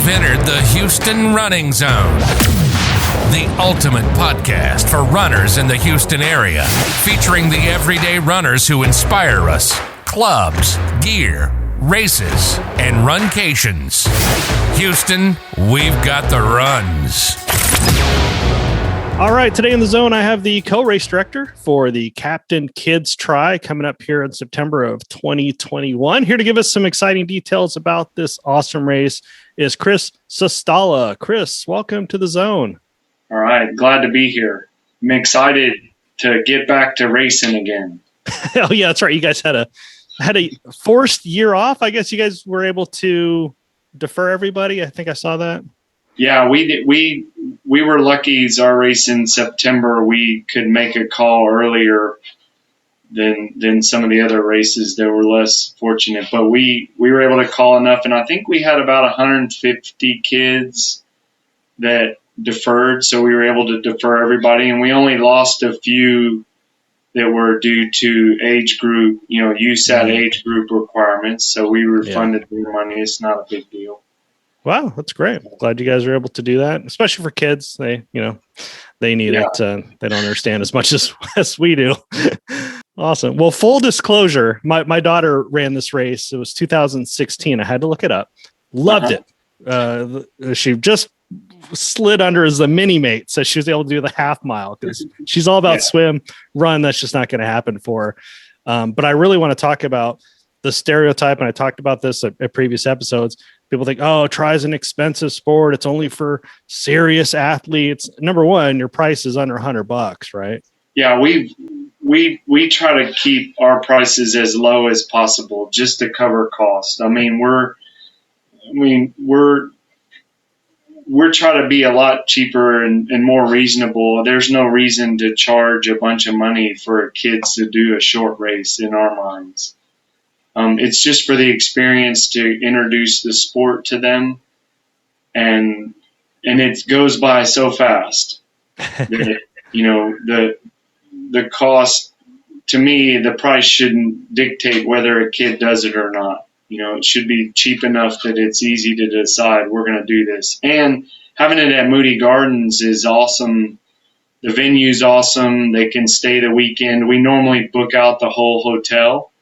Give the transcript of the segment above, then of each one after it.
You've entered the Houston Running Zone, the ultimate podcast for runners in the Houston area, featuring the everyday runners who inspire us, clubs, gear, races, and runcations. Houston, we've got the runs. All right, today in the zone, I have the co-race director for the Captain Kids Tri coming up here in September of 2021. Here to give us some exciting details about this awesome race is Chris Sustala. Chris, welcome to the zone. All right, glad to be here. I'm excited to get back to racing again. Oh yeah, that's right. You guys had a forced year off. I guess you guys were able to defer everybody. I think I saw that. Yeah, we did. We were lucky. As our race in September, we could make a call earlier than some of the other races that were less fortunate. But we were able to call enough, and I think we had about 150 kids that deferred, so we were able to defer everybody, and we only lost a few that were due to age group, USAT age group requirements. So we refunded their money. It's not a big deal. Wow, that's great. Glad you guys are able to do that, especially for kids. They need it. They don't understand as much as we do. Awesome. Well, full disclosure, my daughter ran this race. It was 2016. I had to look it up. Loved it. She just slid under as a mini mate, so she was able to do the half mile because she's all about swim, run. That's just not going to happen for her. But I really want to talk about the stereotype, and I talked about this at previous episodes. People think, tri is an expensive sport. It's only for serious athletes. Number one, your price is under $100, right? Yeah, we try to keep our prices as low as possible just to cover cost. We're trying to be a lot cheaper and more reasonable. There's no reason to charge a bunch of money for kids to do a short race in our minds. It's just for the experience to introduce the sport to them, and it goes by so fast that, the cost, to me, the price shouldn't dictate whether a kid does it or not. It should be cheap enough that it's easy to decide we're going to do this. And having it at Moody Gardens is awesome. The venue's awesome. They can stay the weekend. We normally book out the whole hotel,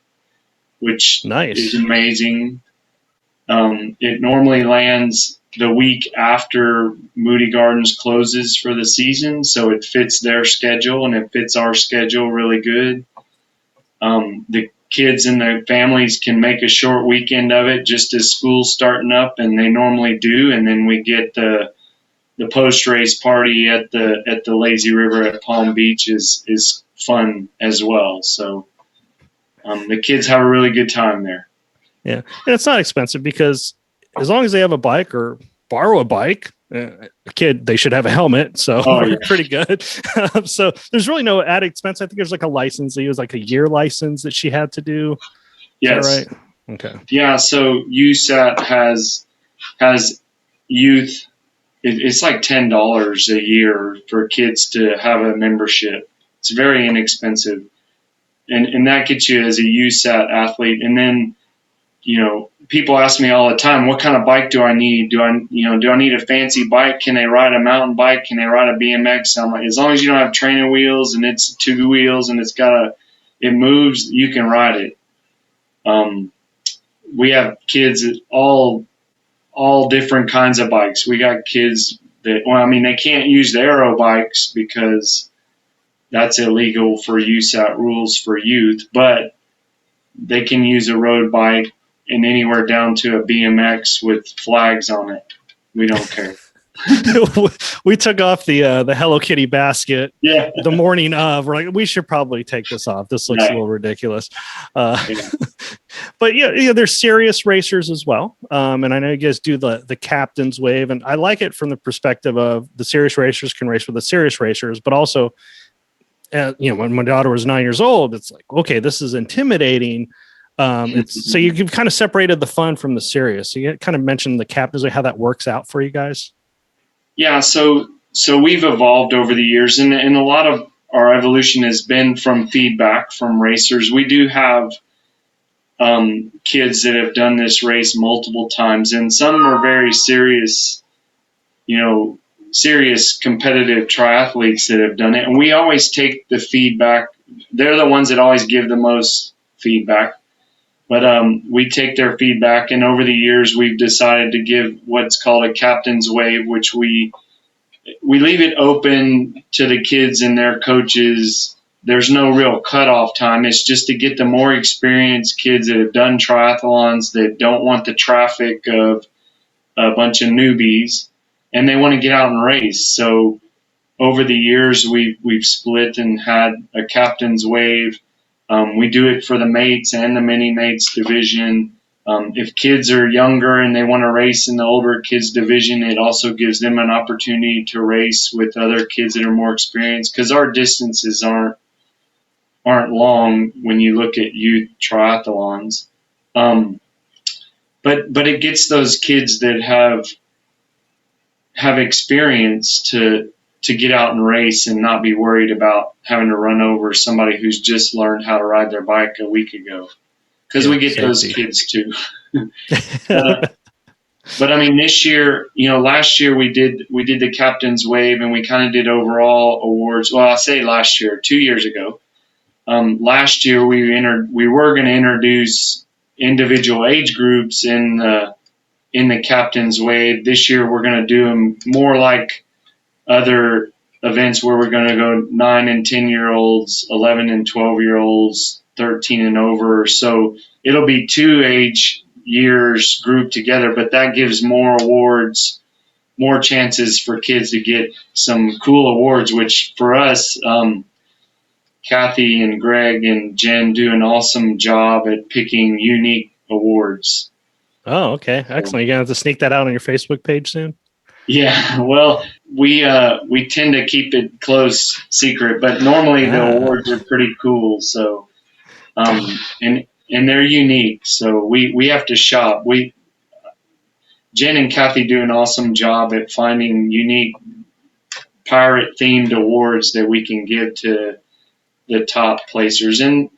which is amazing. It normally lands the week after Moody Gardens closes for the season, so it fits their schedule and it fits our schedule really good. The kids and their families can make a short weekend of it just as school's starting up, and they normally do, and then we get the post-race party at the Lazy River at Palm Beach is fun as well. So the kids have a really good time there. Yeah. And it's not expensive because as long as they have a bike or borrow a bike, a kid, they should have a helmet. So pretty good. So there's really no added expense. I think there's like a license. They use like a year license that she had to do. Yes. Is that right? Okay. Yeah. So USAT has youth. It's like $10 a year for kids to have a membership. It's very inexpensive. And that gets you as a USAT athlete. And then, people ask me all the time, what kind of bike do I need? Do I need a fancy bike? Can they ride a mountain bike? Can they ride a BMX? I'm like, as long as you don't have training wheels and it's 2 wheels and it moves, you can ride it. We have kids all different kinds of bikes. We got kids that, they can't use the aero bikes because that's illegal for USAT rules for youth, but they can use a road bike and anywhere down to a BMX with flags on it. We don't care. We took off the Hello Kitty basket the morning of. We're like, we should probably take this off. This looks a little ridiculous. But there's serious racers as well. And I know you guys do the captain's wave, and I like it from the perspective of the serious racers can race with the serious racers, but also when my daughter was 9 years old, it's like, okay, this is intimidating. So you've kind of separated the fun from the serious. So you kind of mentioned the captains, how that works out for you guys. Yeah. So we've evolved over the years, and a lot of our evolution has been from feedback from racers. We do have kids that have done this race multiple times, and some are very serious, serious competitive triathletes that have done it. And we always take the feedback. They're the ones that always give the most feedback. But we take their feedback, and over the years, we've decided to give what's called a captain's wave, which we leave it open to the kids and their coaches. There's no real cutoff time. It's just to get the more experienced kids that have done triathlons, that don't want the traffic of a bunch of newbies, and they want to get out and race. So over the years, we've split and had a captain's wave. We do it for the mates and the mini mates division. If kids are younger and they want to race in the older kids division, it also gives them an opportunity to race with other kids that are more experienced, because our distances aren't long when you look at youth triathlons. But it gets those kids that have experience to get out and race and not be worried about having to run over somebody who's just learned how to ride their bike a week ago. Because we get those kids too. But I mean, this year, last year we did the captain's wave, and we kind of did overall awards. Well, I say last year, 2 years ago. Last year we were going to introduce individual age groups in the captain's wave. This year we're going to do them more like other events, where we're going to go 9 and 10-year-olds, 11 and 12-year-olds, 13 and over. So it'll be 2 age years grouped together, but that gives more awards, more chances for kids to get some cool awards, which for us, Kathy and Greg and Jen do an awesome job at picking unique awards. Oh, okay. Excellent. You're going to have to sneak that out on your Facebook page soon? Yeah, well, we tend to keep it close secret, but normally the awards are pretty cool. So, and they're unique. So we have to shop. Jen and Kathy do an awesome job at finding unique pirate themed awards that we can give to the top placers. And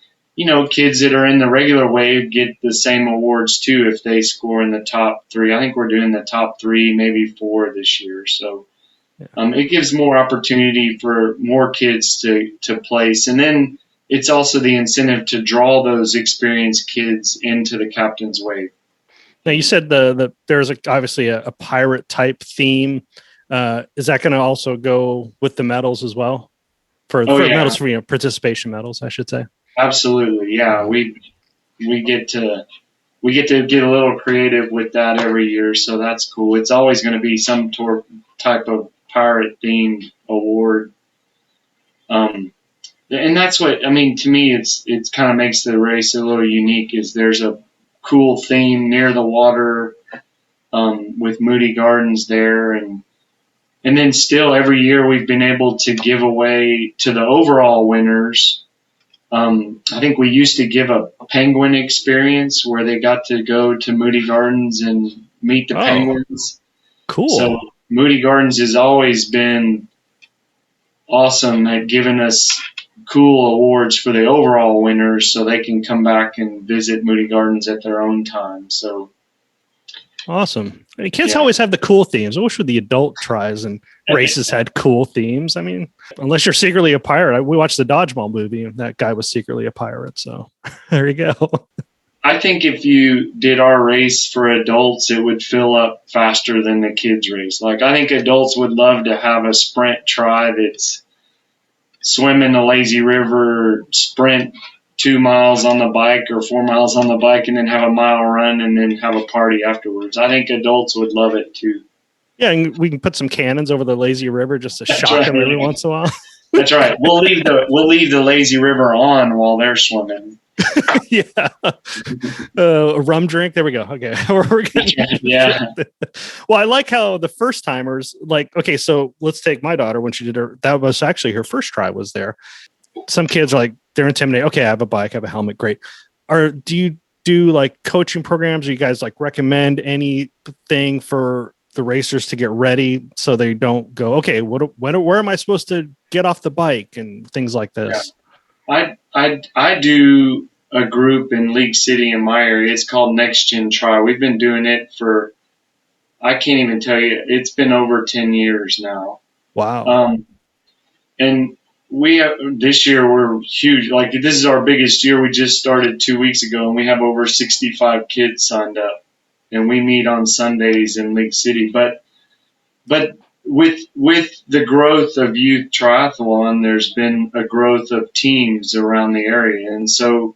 kids that are in the regular wave get the same awards too if they score in the top 3. I think we're doing the top 3, maybe 4 this year. So it gives more opportunity for more kids to place. And then it's also the incentive to draw those experienced kids into the captain's wave. Now, you said there's obviously a pirate type theme. Is that going to also go with the medals as well? For medals, for participation medals, I should say. Absolutely, yeah. We get to get a little creative with that every year, so that's cool. It's always going to be some type of pirate themed award, and that's what I mean. To me, it's kind of makes the race a little unique. Is there's a cool theme near the water with Moody Gardens there, and then still every year we've been able to give away to the overall winners. I think we used to give a penguin experience where they got to go to Moody Gardens and meet the penguins. Cool. So Moody Gardens has always been awesome at giving us cool awards for the overall winners, so they can come back and visit Moody Gardens at their own time. So awesome. I mean, kids always have the cool themes. I wish the adult tries and races had cool themes. I mean, unless you're secretly a pirate. We watched the Dodgeball movie, and that guy was secretly a pirate. So there you go. I think if you did our race for adults, it would fill up faster than the kids' race. Like, I think adults would love to have a sprint try that's swim in the lazy river, sprint 2 miles on the bike or 4 miles on the bike, and then have a mile run and then have a party afterwards. I think adults would love it too. Yeah, and we can put some cannons over the lazy river just to shock them every once in a while. That's right. We'll leave the lazy river on while they're swimming. Yeah. A rum drink. There we go. Okay. Yeah. Well, I like how the first timers, so let's take my daughter when she did that was actually her first try was there. Some kids are they're intimidated. Okay, I have a bike, I have a helmet. Great. Do you do coaching programs? Or you guys recommend anything for the racers to get ready so they don't go, okay, where am I supposed to get off the bike and things like this? Yeah. I do a group in League City in my area. It's called Next Gen Tri. We've been doing it for, I can't even tell you, it's been over 10 years now. Wow. And this year we're huge. Like, this is our biggest year. We just started 2 weeks ago, and we have over 65 kids signed up, and we meet on Sundays in League City. But with the growth of youth triathlon, there's been a growth of teams around the area. And so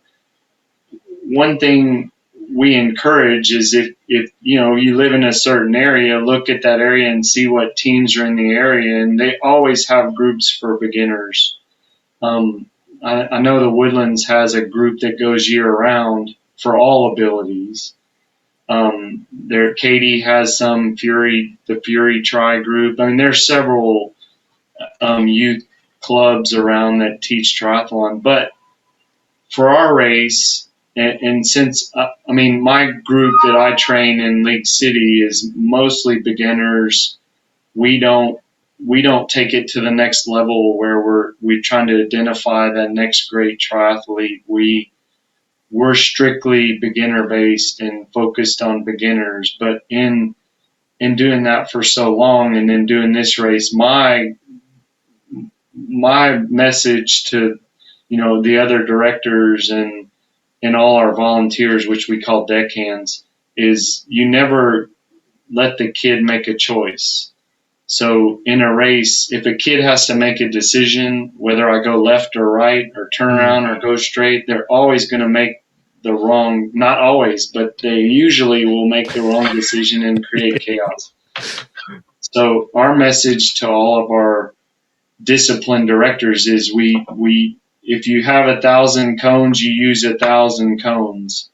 one thing we encourage is if you live in a certain area, look at that area and see what teams are in the area, and they always have groups for beginners. I know the Woodlands has a group that goes year round for all abilities. Katie has the Fury Tri group. I mean, there's several youth clubs around that teach triathlon, but for our race, and since, my group that I train in League City is mostly beginners. We don't take it to the next level where we're trying to identify that next great triathlete. We're strictly beginner based and focused on beginners. But in doing that for so long and then doing this race, my message to, the other directors and all our volunteers, which we call deckhands, is you never let the kid make a choice. So in a race, if a kid has to make a decision, whether I go left or right or turn around or go straight, they're always going to make not always, but they usually will make the wrong decision and create chaos. So our message to all of our discipline directors is if you have 1,000 cones, you use 1,000 cones.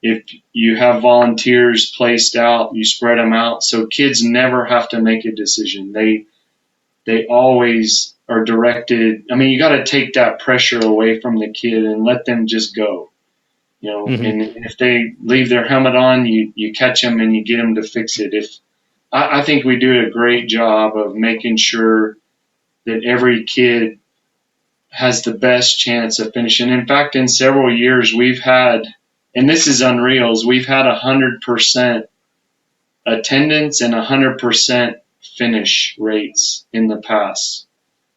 If you have volunteers placed out, you spread them out. So kids never have to make a decision. They always are directed. I mean, you got to take that pressure away from the kid and let them just go. And if they leave their helmet on, you catch them and you get them to fix it. I think we do a great job of making sure that every kid has the best chance of finishing. In fact, in several years, we've had, and this is unreal, we've had 100% attendance and 100% finish rates in the past.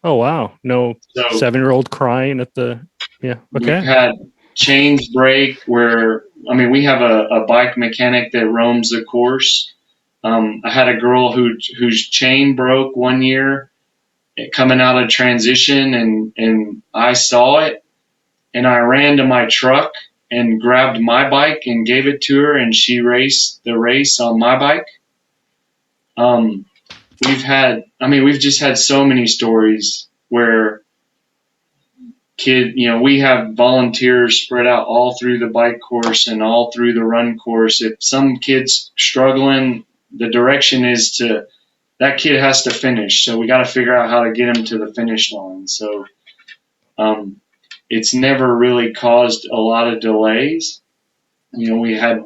Oh, wow. No 7-year-old crying at the, yeah. Okay. We've had chains break where, we have a bike mechanic that roams the course. I had a girl whose chain broke one year coming out of transition, and I saw it, and I ran to my truck and grabbed my bike and gave it to her, and she raced the race on my bike. We've just had so many stories where we have volunteers spread out all through the bike course and all through the run course. If some kid's struggling, the direction is that kid has to finish. So we got to figure out how to get him to the finish line. So it's never really caused a lot of delays. We've had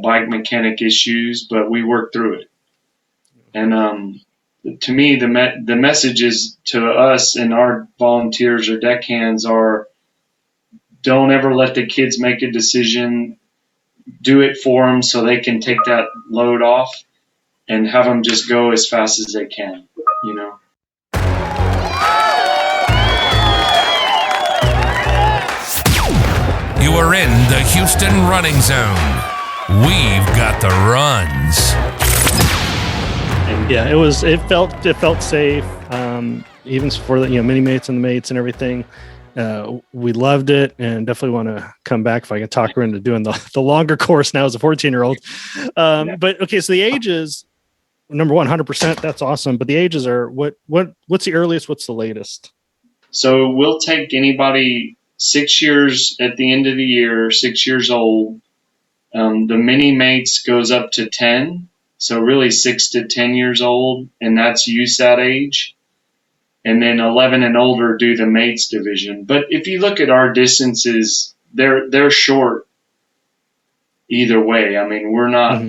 bike mechanic issues, but we worked through it. And to me, the messages to us and our volunteers or deckhands are, don't ever let the kids make a decision. Do it for them so they can take that load off, and have them just go as fast as they can, You are in the Houston running zone. We've got the runs. Yeah, it felt safe. Even for the mini mates and the mates and everything. We loved it, and definitely want to come back if I can talk her into doing the longer course now as a 14-year-old. But okay, so the ages, number one, 100%, that's awesome. But the ages are what's the earliest? What's the latest? So we'll take anybody 6 years at the end of the year, 6 years old. The mini mates goes up to 10. So really 6 to 10 years old, and that's USAT age. And then 11 and older do the mates division. But if you look at our distances, they're short either way. We're not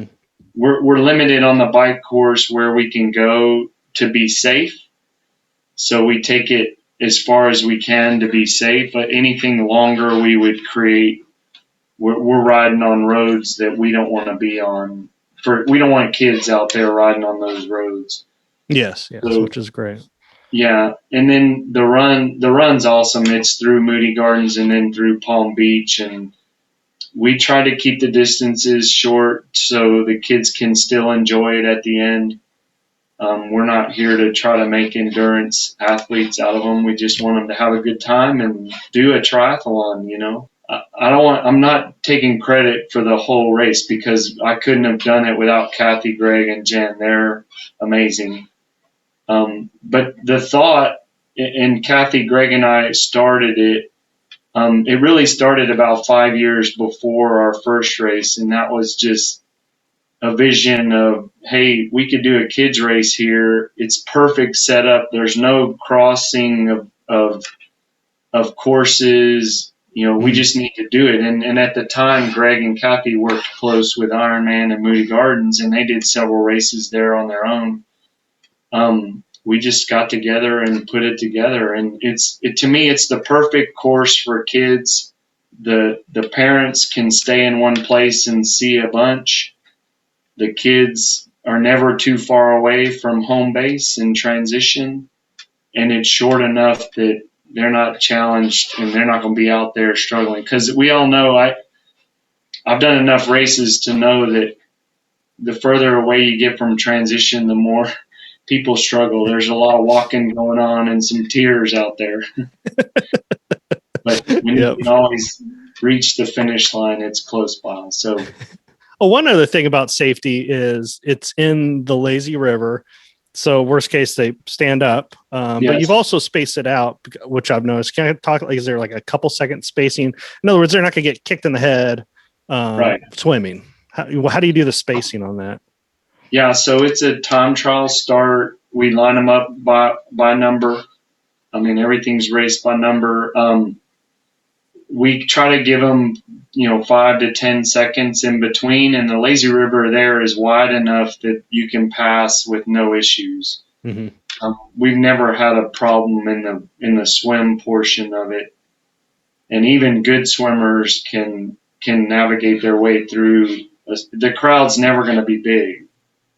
we're limited on the bike course where we can go to be safe. So we take it as far as we can to be safe. But anything longer, we would create. We're riding on roads that we don't want to be on. We don't want kids out there riding on those roads. Yes, so, which is great. Yeah, and then the run's awesome. It's through Moody Gardens and then through Palm Beach, and we try to keep the distances short so the kids can still enjoy it at the end. We're not here to try to make endurance athletes out of them. We just want them to have a good time and do a triathlon, you know. I'm not taking credit for the whole race because I couldn't have done it without Kathy, Greg, and Jen. They're amazing. But the thought, and Kathy, Greg, and I started it, it really started about 5 years before our first race, and that was just a vision of, hey, we could do a kids race here. It's perfect setup. There's no crossing of courses. You know, we just need to do it. And at the time, Greg and Kathy worked close with Ironman and Moody Gardens, and they did several races there on their own. We just got together and put it together, and to me, it's the perfect course for kids. The parents can stay in one place and see a bunch. The kids are never too far away from home base and transition, and it's short enough that they're not challenged and they're not going to be out there struggling. Because we all know, I've done enough races to know that the further away you get from transition, the more people struggle. There's a lot of walking going on and some tears out there. But when you can always reach the finish line, it's close by. So, one other thing about safety is it's in the lazy river. So worst case, they stand up. But you've also spaced it out, which I've noticed. Can I talk? Is there like a couple second spacing? In other words, they're not going to get kicked in the head swimming. How do you do the spacing on that? Yeah, so it's a time trial start. We line them up by number. I mean, everything's raced by number. We try to give them, 5 to 10 seconds in between, and the lazy river there is wide enough that you can pass with no issues. Mm-hmm. We've never had a problem in the swim portion of it, and even good swimmers can navigate their way through. The crowd's never going to be big.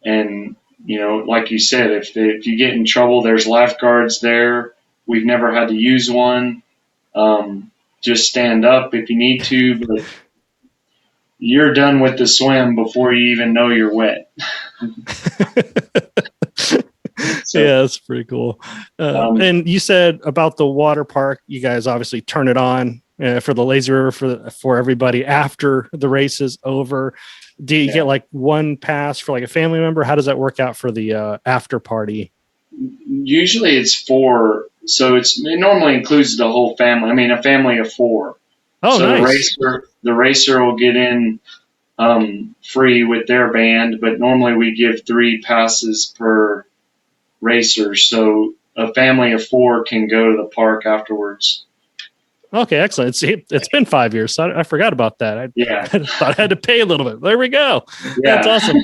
And, like you said, if you get in trouble, there's lifeguards there. We've never had to use one. Just stand up if you need to, but you're done with the swim before you even know you're wet. Yeah, that's pretty cool. And you said about the water park, you guys obviously turn it on for the lazy river for everybody after the race is over. Do you get like one pass for like a family member? How does that work out for the after party? Usually it's 4. So it normally includes the whole family. I mean, a family of 4. Oh, so nice. The racer will get in free with their band, but normally we give 3 passes per racer. So a family of 4 can go to the park afterwards. Okay, excellent. It's been 5 years, so I forgot about that. I thought I had to pay a little bit. There we go. Yeah. That's awesome.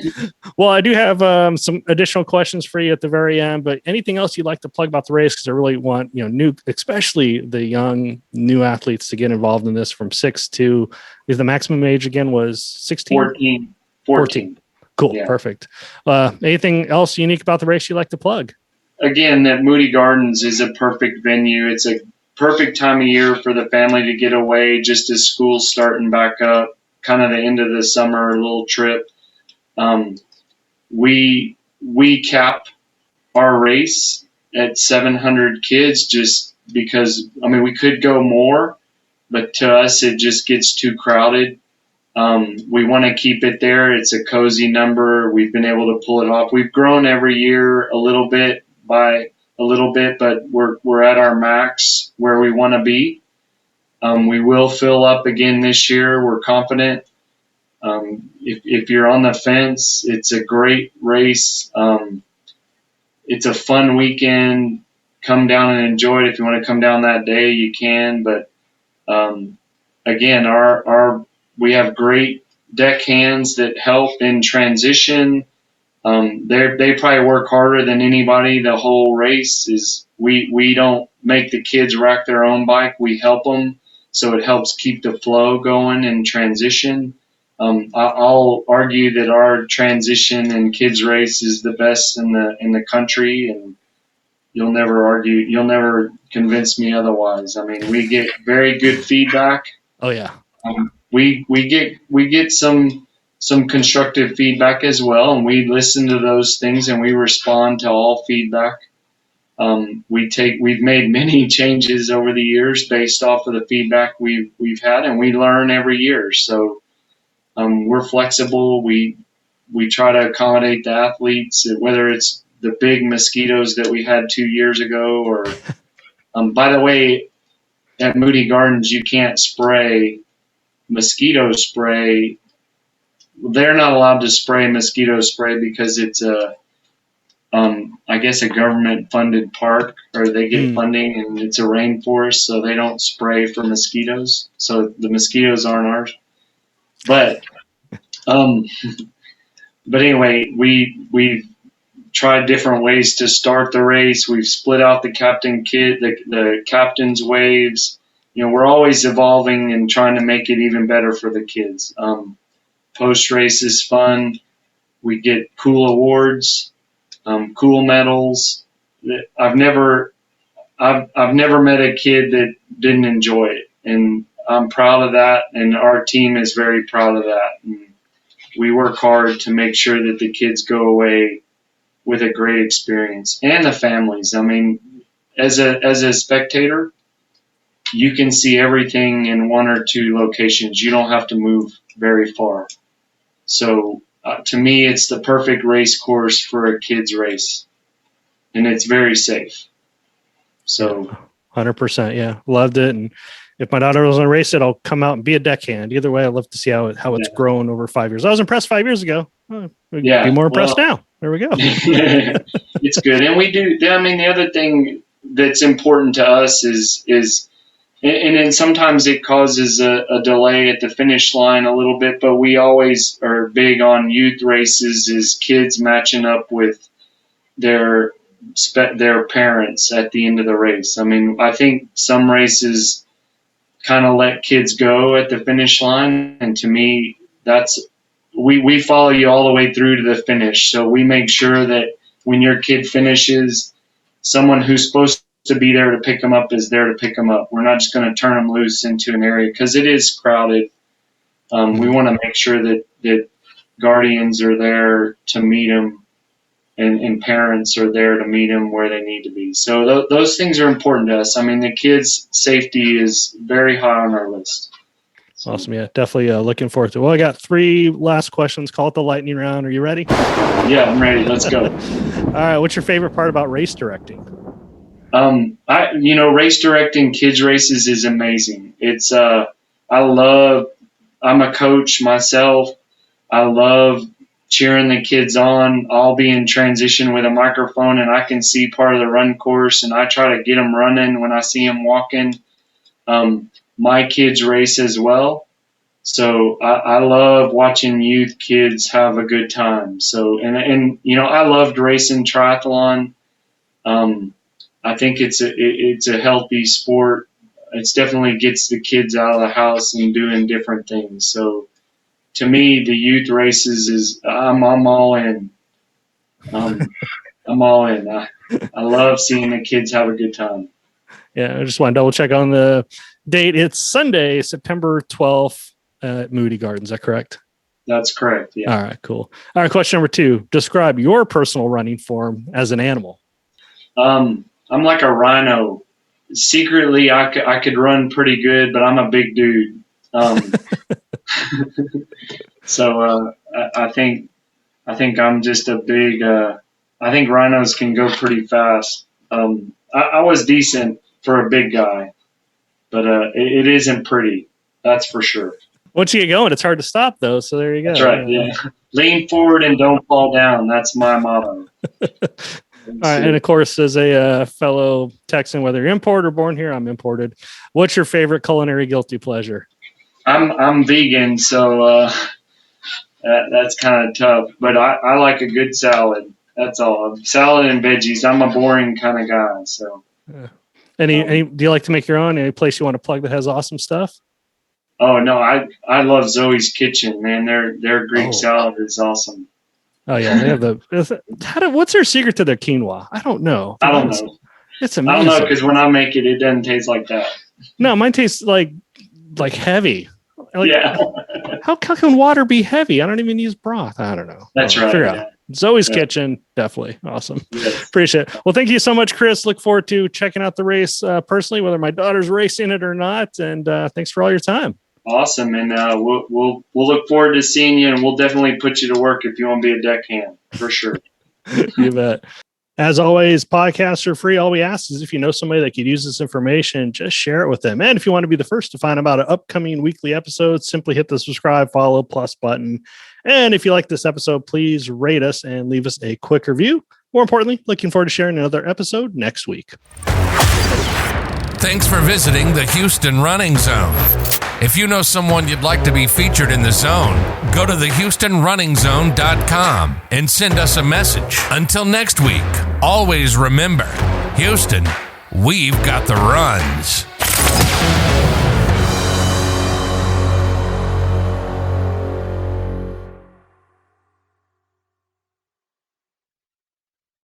Well, I do have some additional questions for you at the very end, but anything else you'd like to plug about the race? Because I really want especially the young new athletes to get involved in this from 6 to, is the maximum age again was 16? 14. Cool, yeah. Perfect. Anything else unique about the race you'd like to plug? Again, that Moody Gardens is a perfect venue. It's a perfect time of year for the family to get away just as school's starting back up, kind of the end of the summer little trip. We cap our race at 700 kids just because, we could go more, but to us it just gets too crowded. We want to keep it there. It's a cozy number. We've been able to pull it off. We've grown every year a little bit, but we're at our max where we want to be. We will fill up again this year. We're confident. If you're on the fence, it's a great race. It's a fun weekend. Come down and enjoy it. If you want to come down that day, you can. But again, we have great deck hands that help in transition. They probably work harder than anybody. The whole race is we don't make the kids rack their own bike. We help them, so it helps keep the flow going in transition. I'll argue that our transition and kids race is the best in the country, and you'll never convince me otherwise. I mean, we get very good feedback. Oh yeah. We get some constructive feedback as well, and we listen to those things and we respond to all feedback. We've made many changes over the years based off of the feedback we've had, and we learn every year. So we're flexible. We try to accommodate the athletes, whether it's the big mosquitoes that we had 2 years ago, or by the way, at Moody Gardens you can't spray mosquito spray. They're not allowed to spray mosquito spray because it's I guess a government funded park, or they get funding, and it's a rainforest, so they don't spray for mosquitoes. So the mosquitoes aren't ours. But anyway, we've tried different ways to start the race. We've split out the the captain's waves. You know, we're always evolving and trying to make it even better for the kids. Post race is fun. We get cool awards, cool medals. I've never met a kid that didn't enjoy it, and I'm proud of that. And our team is very proud of that. And we work hard to make sure that the kids go away with a great experience, and the families. I mean, as a spectator, you can see everything in one or two locations. You don't have to move very far. So to me, it's the perfect race course for a kid's race, and it's very safe. So 100%. Yeah. Loved it. And if my daughter was going to race it, I'll come out and be a deckhand. Either way, I'd love to see how it's grown over 5 years. I was impressed 5 years ago. Be more impressed now. There we go. It's good. And we do. I mean, the other thing that's important to us is and then sometimes it causes a delay at the finish line a little bit, but we always are big on youth races, is kids matching up with their parents at the end of the race. I mean, I think some races kind of let kids go at the finish line, and to me, we follow you all the way through to the finish. So we make sure that when your kid finishes, someone who's supposed to be there to pick them up is there to pick them up. We're not just going to turn them loose into an area because it is crowded. We want to make sure that guardians are there to meet them, and parents are there to meet them where they need to be. So those things are important to us. I mean, the kids' safety is very high on our list. Awesome. Yeah, definitely looking forward to it. Well, I got 3 last questions. Call it the lightning round. Are you ready? Yeah, I'm ready. Let's go. All right. What's your favorite part about race directing? Race directing kids races is amazing. It's, I'm a coach myself. I love cheering the kids on. I'll be in transition with a microphone and I can see part of the run course, and I try to get them running when I see them walking. My kids race as well. So I love watching youth kids have a good time. So, and I loved racing triathlon. I think it's a healthy sport. It's definitely gets the kids out of the house and doing different things. So to me, the youth races I'm all in. I'm all in. I love seeing the kids have a good time. Yeah, I just want to double check on the date. It's Sunday, September 12th at Moody Gardens. Is that correct? That's correct. Yeah. All right, cool. All right, question number 2. Describe your personal running form as an animal. I'm like a rhino. Secretly, I could run pretty good, but I'm a big dude. So I think I'm just a big. I think rhinos can go pretty fast. I was decent for a big guy, but it isn't pretty. That's for sure. Once you get going, it's hard to stop, though. So there you go. That's right. Yeah. Lean forward and don't fall down. That's my motto. All right, and of course, as a fellow Texan, whether you're imported or born here, I'm imported. What's your favorite culinary guilty pleasure? I'm vegan, so that's kind of tough. But I like a good salad. That's all. Salad and veggies. I'm a boring kind of guy. So. Any? Do you like to make your own? Any place you want to plug that has awesome stuff? Oh no, I love Zoe's Kitchen, man. Their Greek salad is awesome. Oh yeah, they have what's their secret to their quinoa? I don't know. I don't know. It's amazing. I don't know, because when I make it, it doesn't taste like that. No, mine tastes like heavy. Yeah. How can water be heavy? I don't even use broth. I don't know. That's right. Yeah. Zoe's Kitchen, definitely awesome. Yes. Appreciate it. Well, thank you so much, Chris. Look forward to checking out the race personally, whether my daughter's racing it or not. And thanks for all your time. Awesome, and we'll look forward to seeing you, and we'll definitely put you to work if you want to be a deckhand for sure. You bet. As always, podcasts are free. All we ask is if you know somebody that could use this information, just share it with them. And if you want to be the first to find out about upcoming weekly episodes, simply hit the subscribe, follow, plus button. And if you like this episode, please rate us and leave us a quick review. More importantly, looking forward to sharing another episode next week. Thanks for visiting the Houston Running Zone. If you know someone you'd like to be featured in the zone, go to thehoustonrunningzone.com and send us a message. Until next week, always remember, Houston, we've got the runs.